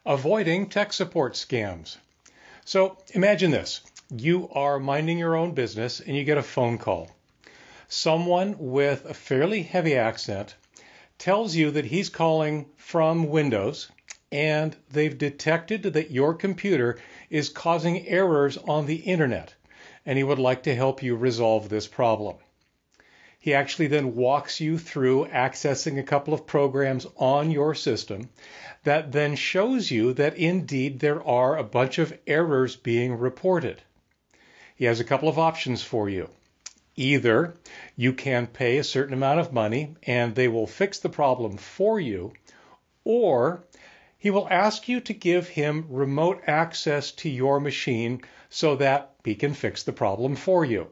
Avoiding tech support scams. So imagine this. You are minding your own business and you get a phone call. Someone with a fairly heavy accent tells you that he's calling from Windows and they've detected that your computer is causing errors on the internet and he would like to help you resolve this problem. He actually then walks you through accessing a couple of programs on your system that then shows you that indeed there are a bunch of errors being reported. He has a couple of options for you. Either you can pay a certain amount of money and they will fix the problem for you, or he will ask you to give him remote access to your machine so that he can fix the problem for you.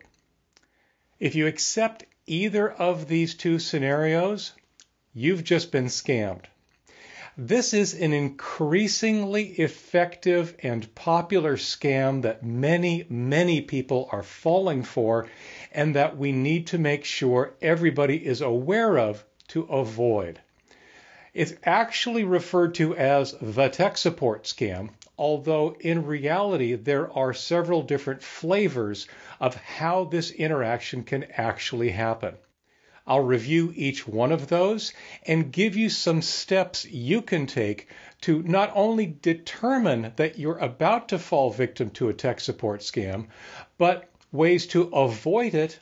If you accept either of these two scenarios, you've just been scammed. This is an increasingly effective and popular scam that many people are falling for and that we need to make sure everybody is aware of to avoid. It's actually referred to as the tech support scam, although in reality there are several different flavors of how this interaction can actually happen. I'll review each one of those and give you some steps you can take to not only determine that you're about to fall victim to a tech support scam, but ways to avoid it.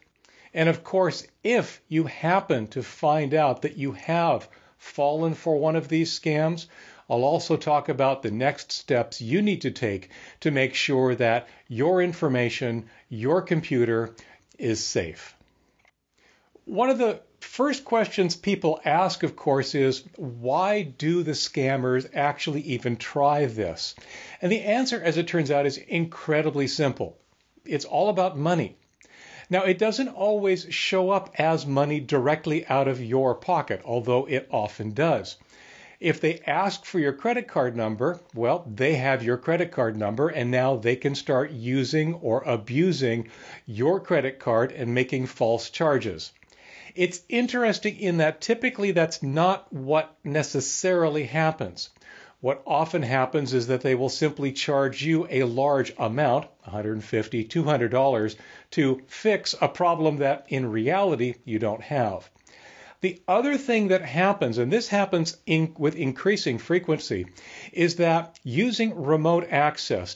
And of course, if you happen to find out that you have fallen for one of these scams, I'll also talk about the next steps you need to take to make sure that your information, your computer is safe. One of the first questions people ask, of course, is why do the scammers actually even try this? And the answer, as it turns out, is incredibly simple. It's all about money. Now, it doesn't always show up as money directly out of your pocket, although it often does. If they ask for your credit card number, well, they have your credit card number, and now they can start using or abusing your credit card and making false charges. It's interesting in that typically that's not what necessarily happens. What often happens is that they will simply charge you a large amount, $150, $200, to fix a problem that in reality you don't have. The other thing that happens, and this happens with increasing frequency, is that using remote access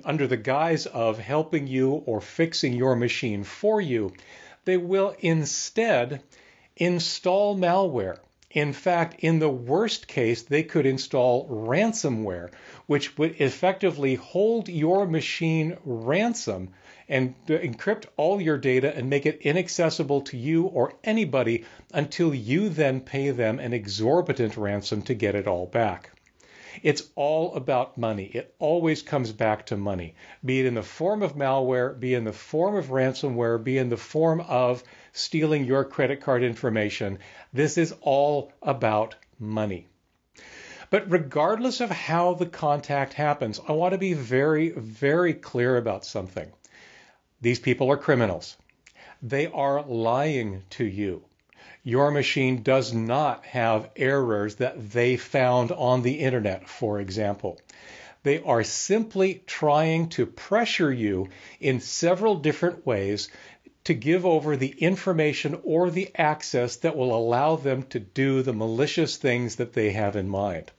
under the guise of helping you or fixing your machine for you, they will instead install malware. In fact, in the worst case, they could install ransomware, which would effectively hold your machine ransom and encrypt all your data and make it inaccessible to you or anybody until you then pay them an exorbitant ransom to get it all back. It's all about money. It always comes back to money, be it in the form of malware, be in the form of ransomware, be in the form of stealing your credit card information. This is all about money. But regardless of how the contact happens, I want to be very clear about something. These people are criminals. They are lying to you. Your machine does not have errors that they found on the internet, for example. They are simply trying to pressure you in several different ways to give over the information or the access that will allow them to do the malicious things that they have in mind.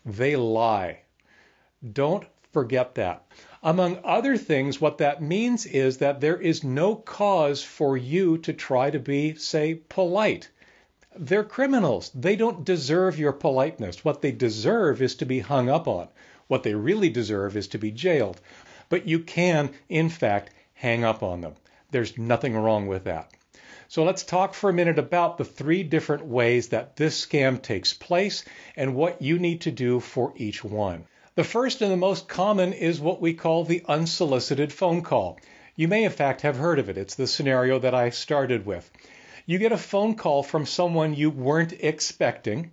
They lie. Don't forget that. Among other things, what that means is that there is no cause for you to try to be, say, polite. They're criminals. They don't deserve your politeness. What they deserve is to be hung up on. What they really deserve is to be jailed. But you can, in fact, hang up on them. There's nothing wrong with that. So let's talk for a minute about the 3 different ways that this scam takes place and what you need to do for each one. The first and the most common is what we call the unsolicited phone call. You may, in fact, have heard of it. It's the scenario that I started with. You get a phone call from someone you weren't expecting.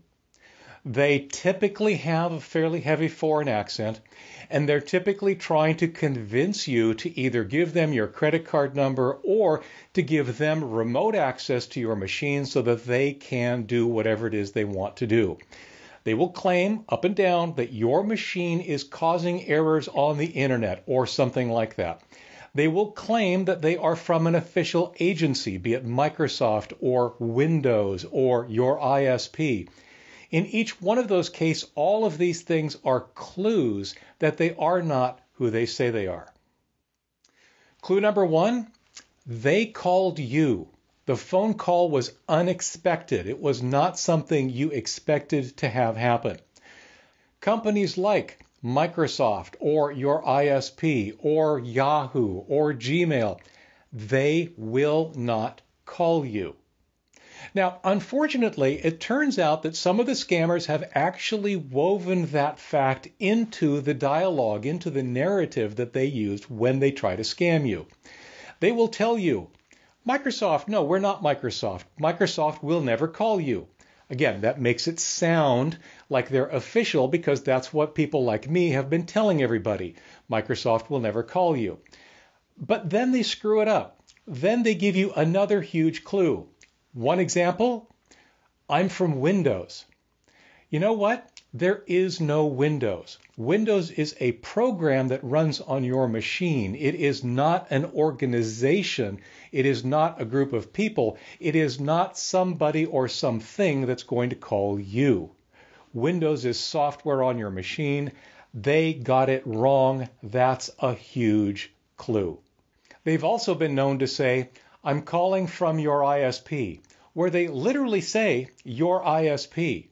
They typically have a fairly heavy foreign accent, and they're typically trying to convince you to either give them your credit card number or to give them remote access to your machine so that they can do whatever it is they want to do. They will claim up and down that your machine is causing errors on the internet or something like that. They will claim that they are from an official agency, be it Microsoft or Windows or your ISP. In each one of those cases, all of these things are clues that they are not who they say they are. Clue number one, they called you. The phone call was unexpected. It was not something you expected to have happen. Companies like Microsoft or your ISP or Yahoo or Gmail, they will not call you. Now, unfortunately, it turns out that some of the scammers have actually woven that fact into the dialogue, into the narrative that they used when they try to scam you. They will tell you, Microsoft, no, we're not Microsoft. Microsoft will never call you. Again, that makes it sound like they're official because that's what people like me have been telling everybody. Microsoft will never call you. But then they screw it up. Then they give you another huge clue. One example, I'm from Windows. You know what? There is no Windows. Windows is a program that runs on your machine. It is not an organization. It is not a group of people. It is not somebody or something that's going to call you. Windows is software on your machine. They got it wrong. That's a huge clue. They've also been known to say, I'm calling from your ISP, where they literally say your ISP.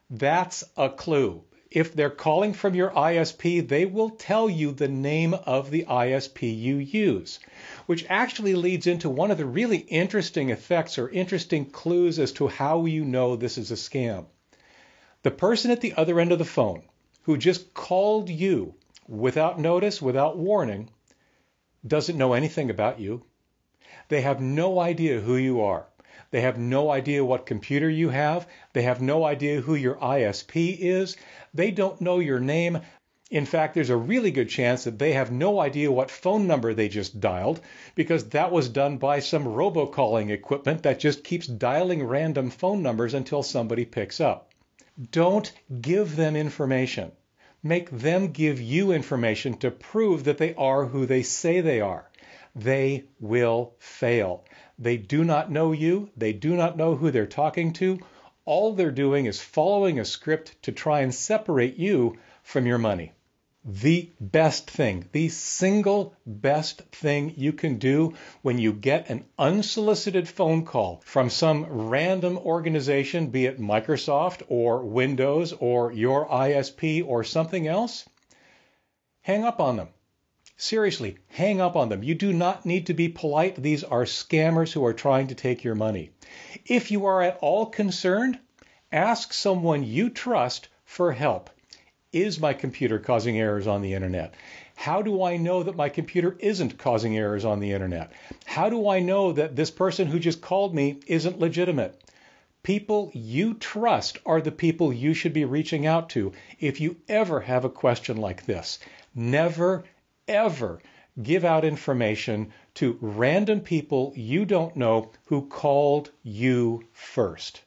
That's a clue. If they're calling from your ISP, they will tell you the name of the ISP you use, which actually leads into one of the really interesting effects or interesting clues as to how you know this is a scam. The person at the other end of the phone who just called you without notice, without warning, doesn't know anything about you. They have no idea who you are. They have no idea what computer you have. They have no idea who your ISP is. They don't know your name. In fact, there's a really good chance that they have no idea what phone number they just dialed because that was done by some robocalling equipment that just keeps dialing random phone numbers until somebody picks up. Don't give them information. Make them give you information to prove that they are who they say they are. They will fail. They do not know you. They do not know who they're talking to. All they're doing is following a script to try and separate you from your money. The best thing, the single best thing you can do when you get an unsolicited phone call from some random organization, be it Microsoft or Windows or your ISP or something else, hang up on them. Seriously, hang up on them. You do not need to be polite. These are scammers who are trying to take your money. If you are at all concerned, ask someone you trust for help. Is my computer causing errors on the internet? How do I know that my computer isn't causing errors on the internet? How do I know that this person who just called me isn't legitimate? People you trust are the people you should be reaching out to if you ever have a question like this. Never, ever give out information to random people you don't know who called you first.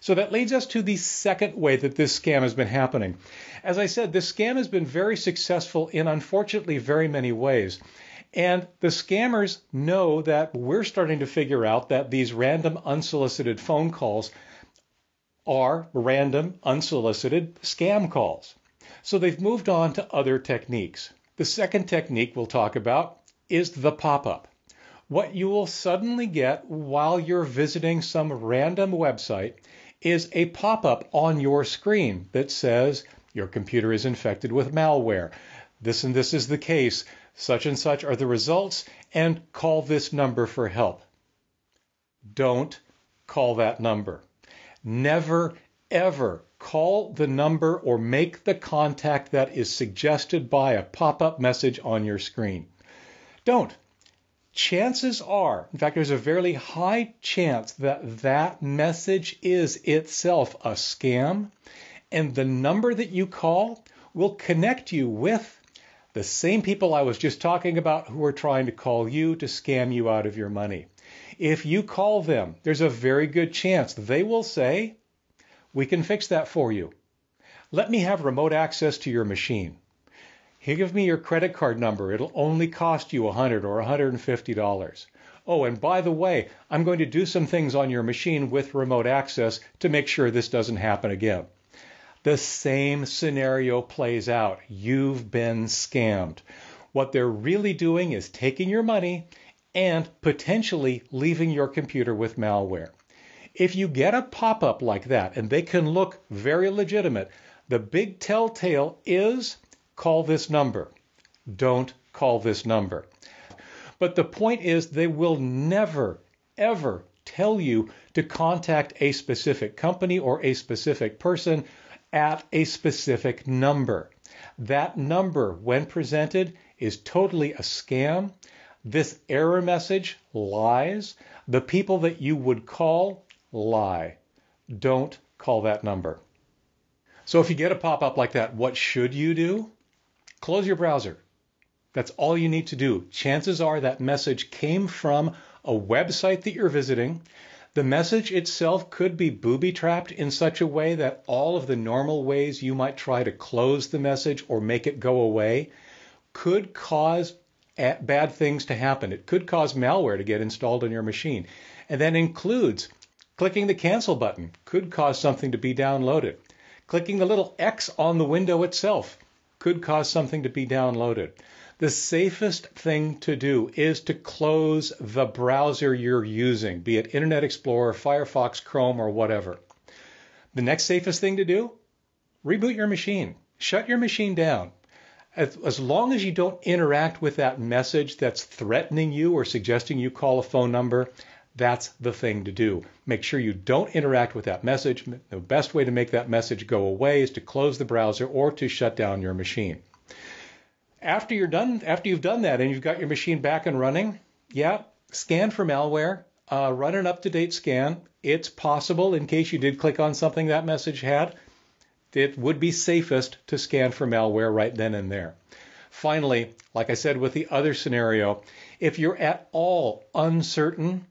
So that leads us to the second way that this scam has been happening. As I said, this scam has been very successful in, unfortunately, very many ways. And the scammers know that we're starting to figure out that these random unsolicited phone calls are random unsolicited scam calls. So they've moved on to other techniques. The second technique we'll talk about is the pop-up. What you will suddenly get while you're visiting some random website is a pop-up on your screen that says your computer is infected with malware. This and this is the case. Such and such are the results, and call this number for help. Don't call that number. Never, ever call the number or make the contact that is suggested by a pop-up message on your screen. Don't. Chances are, in fact, there's a very high chance that that message is itself a scam, and the number that you call will connect you with the same people I was just talking about who are trying to call you to scam you out of your money. If you call them, there's a very good chance they will say, We can fix that for you. Let me have remote access to your machine. Here, give me your credit card number. It'll only cost you $100 or $150. Oh, and by the way, I'm going to do some things on your machine with remote access to make sure this doesn't happen again. The same scenario plays out. You've been scammed. What they're really doing is taking your money and potentially leaving your computer with malware. If you get a pop-up like that, and they can look very legitimate, the big telltale is call this number. Don't call this number. But the point is they will never, ever tell you to contact a specific company or a specific person at a specific number. That number, when presented, is totally a scam. This error message lies. The people that you would call lie. Don't call that number. So if you get a pop-up like that, what should you do? Close your browser. That's all you need to do. Chances are that message came from a website that you're visiting. The message itself could be booby-trapped in such a way that all of the normal ways you might try to close the message or make it go away could cause bad things to happen. It could cause malware to get installed on your machine. And that includes clicking the cancel button, could cause something to be downloaded. Clicking the little X on the window itself could cause something to be downloaded. The safest thing to do is to close the browser you're using, be it Internet Explorer, Firefox, Chrome, or whatever. The next safest thing to do? Reboot your machine. Shut your machine down. As long as you don't interact with that message that's threatening you or suggesting you call a phone number, that's the thing to do. Make sure you don't interact with that message. The best way to make that message go away is to close the browser or to shut down your machine. After you've done that and you've got your machine back and running, scan for malware, run an up-to-date scan. It's possible, in case you did click on something that message had, it would be safest to scan for malware right then and there. Finally, like I said with the other scenario, if you're at all uncertain,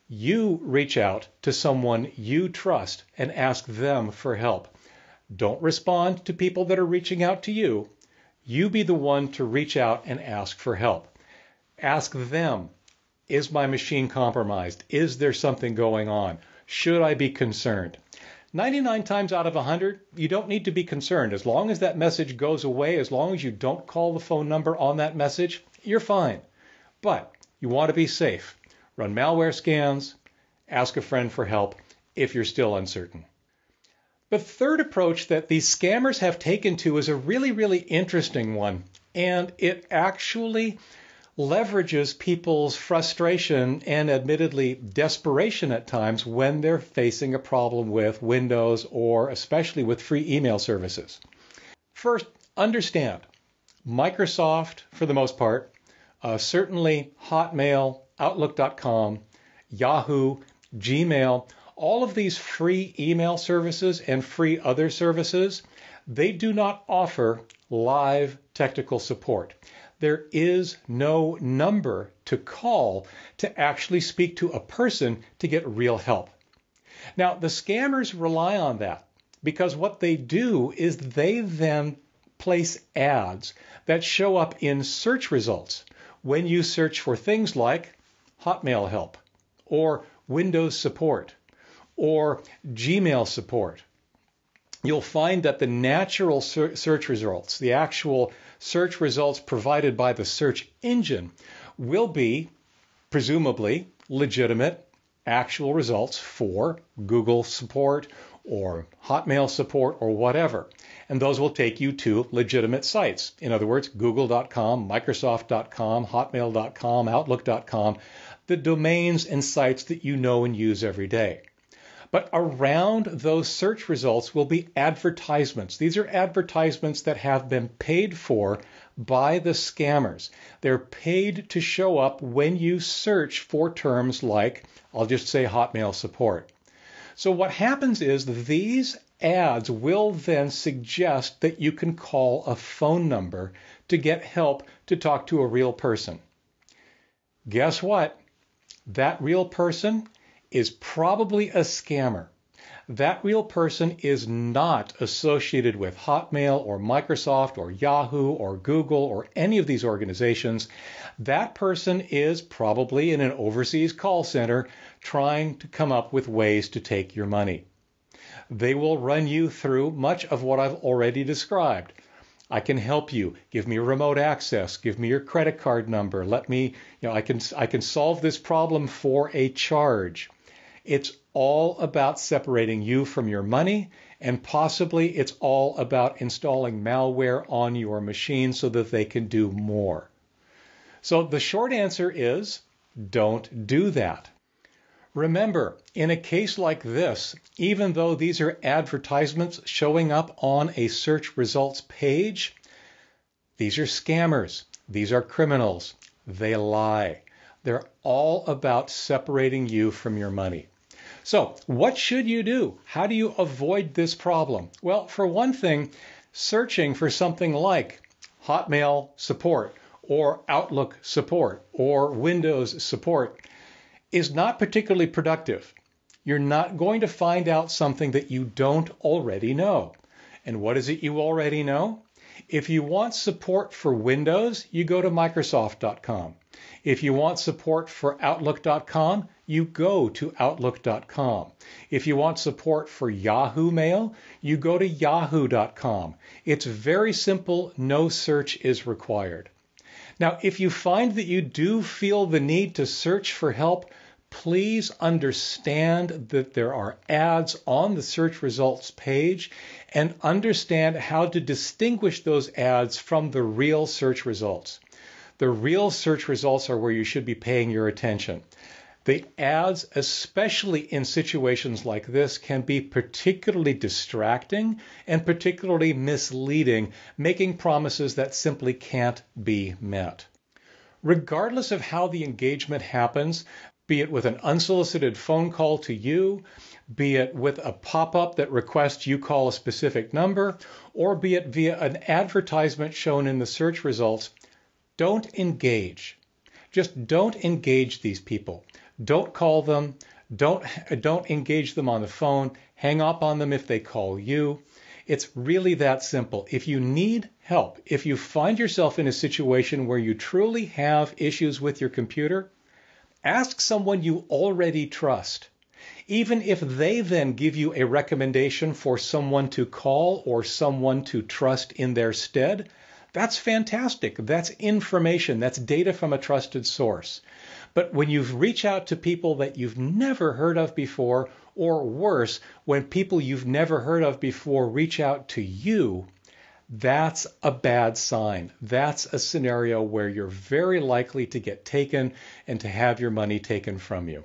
you reach out to someone you trust and ask them for help. Don't respond to people that are reaching out to you. You be the one to reach out and ask for help. Ask them, is my machine compromised? Is there something going on? Should I be concerned? 99 times out of 100, you don't need to be concerned. As long as that message goes away, as long as you don't call the phone number on that message, you're fine. But you want to be safe. Run malware scans, ask a friend for help if you're still uncertain. The third approach that these scammers have taken to is a really, really interesting one, and it actually leverages people's frustration and admittedly desperation at times when they're facing a problem with Windows or especially with free email services. First, understand, Microsoft, for the most part, certainly Hotmail, Outlook.com, Yahoo, Gmail, all of these free email services and free other services, they do not offer live technical support. There is no number to call to actually speak to a person to get real help. Now, the scammers rely on that because what they do is they then place ads that show up in search results when you search for things like Hotmail help or Windows support or Gmail support. You'll find that the natural search results, the actual search results provided by the search engine, will be presumably legitimate actual results for Google support or Hotmail support or whatever. And those will take you to legitimate sites. In other words, Google.com, Microsoft.com, Hotmail.com, Outlook.com, the domains and sites that you know and use every day. But around those search results will be advertisements. These are advertisements that have been paid for by the scammers. They're paid to show up when you search for terms like, I'll just say Hotmail support. So what happens is these ads will then suggest that you can call a phone number to get help to talk to a real person. Guess what? That real person is probably a scammer. That real person is not associated with Hotmail or Microsoft or Yahoo or Google or any of these organizations. That person is probably in an overseas call center trying to come up with ways to take your money. They will run you through much of what I've already described. I can help you. Give me remote access. Give me your credit card number. Let me, I can solve this problem for a charge. It's all about separating you from your money, and possibly it's all about installing malware on your machine so that they can do more. So the short answer is don't do that. Remember, in a case like this, even though these are advertisements showing up on a search results page, these are scammers. These are criminals. They lie. They're all about separating you from your money. So what should you do? How do you avoid this problem? Well, for one thing, searching for something like Hotmail support or Outlook support or Windows support is not particularly productive. You're not going to find out something that you don't already know. And what is it you already know? If you want support for Windows, you go to Microsoft.com. If you want support for Outlook.com, you go to Outlook.com. If you want support for Yahoo Mail, you go to Yahoo.com. It's very simple. No search is required. Now, if you find that you do feel the need to search for help, please understand that there are ads on the search results page and understand how to distinguish those ads from the real search results. The real search results are where you should be paying your attention. The ads, especially in situations like this, can be particularly distracting and particularly misleading, making promises that simply can't be met. Regardless of how the engagement happens, be it with an unsolicited phone call to you, be it with a pop-up that requests you call a specific number, or be it via an advertisement shown in the search results, don't engage. Just don't engage these people. Don't call them. Don't engage them on the phone. Hang up on them if they call you. It's really that simple. If you need help, if you find yourself in a situation where you truly have issues with your computer, ask someone you already trust. Even if they then give you a recommendation for someone to call or someone to trust in their stead, that's fantastic. That's information. That's data from a trusted source. But when you reach out to people that you've never heard of before, or worse, when people you've never heard of before reach out to you, that's a bad sign. That's a scenario where you're very likely to get taken and to have your money taken from you.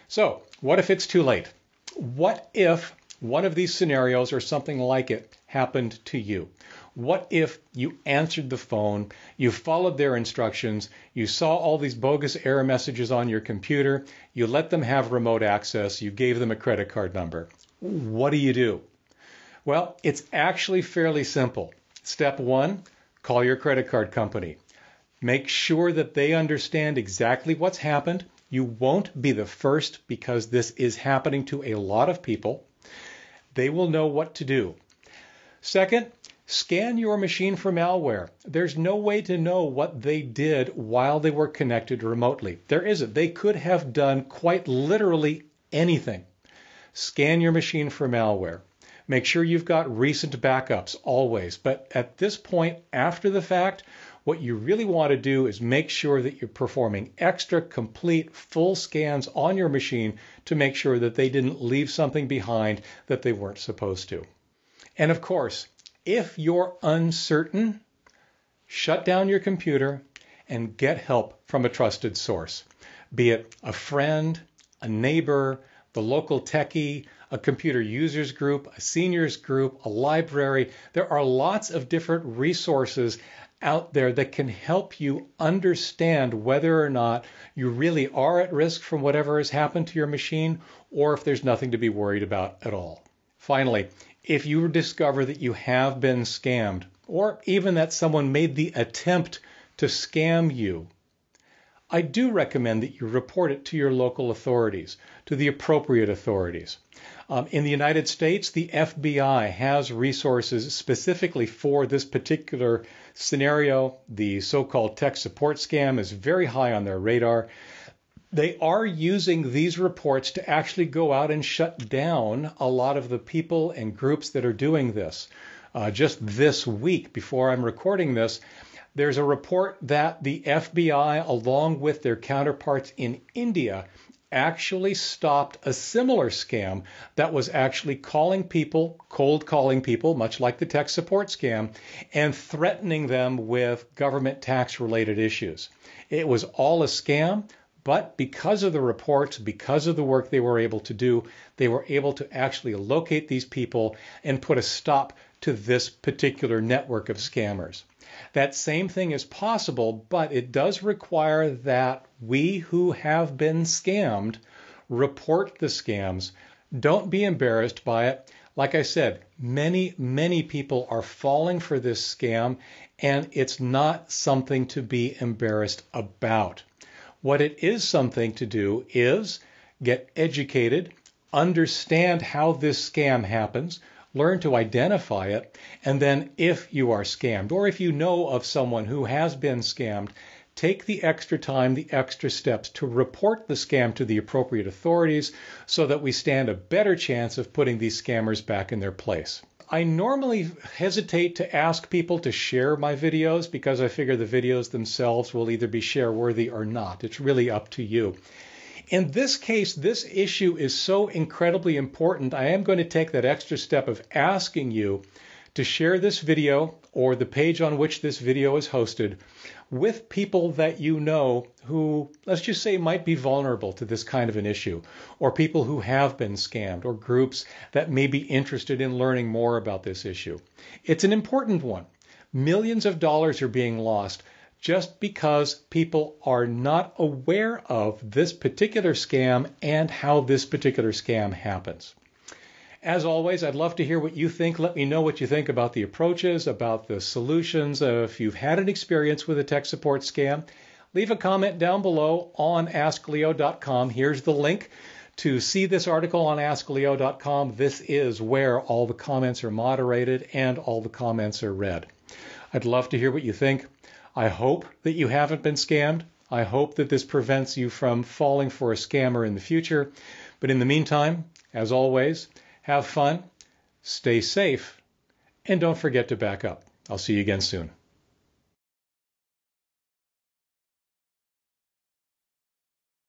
So, what if it's too late? What if one of these scenarios or something like it happened to you? What if you answered the phone, you followed their instructions, you saw all these bogus error messages on your computer, you let them have remote access, you gave them a credit card number? What do you do? Well, it's actually fairly simple. Step one, call your credit card company. Make sure that they understand exactly what's happened. You won't be the first because this is happening to a lot of people. They will know what to do. Second, scan your machine for malware. There's no way to know what they did while they were connected remotely. There isn't. They could have done quite literally anything. Scan your machine for malware. Make sure you've got recent backups always. But at this point, after the fact, what you really want to do is make sure that you're performing extra, complete, full scans on your machine to make sure that they didn't leave something behind that they weren't supposed to. And of course, if you're uncertain, shut down your computer and get help from a trusted source, be it a friend, a neighbor, the local techie, a computer users group, a seniors group, a library. There are lots of different resources out there that can help you understand whether or not you really are at risk from whatever has happened to your machine, or if there's nothing to be worried about at all. Finally, if you discover that you have been scammed, or even that someone made the attempt to scam you, I do recommend that you report it to your local authorities, to the appropriate authorities. In the United States, the FBI has resources specifically for this particular scenario. The so-called tech support scam is very high on their radar. They are using these reports to actually go out and shut down a lot of the people and groups that are doing this. Just this week, before I'm recording this, there's a report that the FBI, along with their counterparts in India, actually stopped a similar scam that was actually calling people, cold calling people, much like the tech support scam, and threatening them with government tax related issues. It was all a scam. But because of the reports, because of the work they were able to do, they were able to actually locate these people and put a stop to this particular network of scammers. That same thing is possible, but it does require that we who have been scammed report the scams. Don't be embarrassed by it. Like I said, many people are falling for this scam, and it's not something to be embarrassed about. What it is something to do is get educated, understand how this scam happens, learn to identify it, and then if you are scammed or if you know of someone who has been scammed, take the extra time, the extra steps to report the scam to the appropriate authorities so that we stand a better chance of putting these scammers back in their place. I normally hesitate to ask people to share my videos because I figure the videos themselves will either be share worthy or not. It's really up to you. In this case, this issue is so incredibly important, I am going to take that extra step of asking you to share this video or the page on which this video is hosted with people that you know who, let's just say, might be vulnerable to this kind of an issue, or people who have been scammed, or groups that may be interested in learning more about this issue. It's an important one. Millions of dollars are being lost just because people are not aware of this particular scam and how this particular scam happens. As always, I'd love to hear what you think. Let me know what you think about the approaches, about the solutions. If you've had an experience with a tech support scam, leave a comment down below on AskLeo.com. Here's the link to see this article on AskLeo.com. This is where all the comments are moderated and all the comments are read. I'd love to hear what you think. I hope that you haven't been scammed. I hope that this prevents you from falling for a scammer in the future. But in the meantime, as always, have fun, stay safe, and don't forget to back up. I'll see you again soon.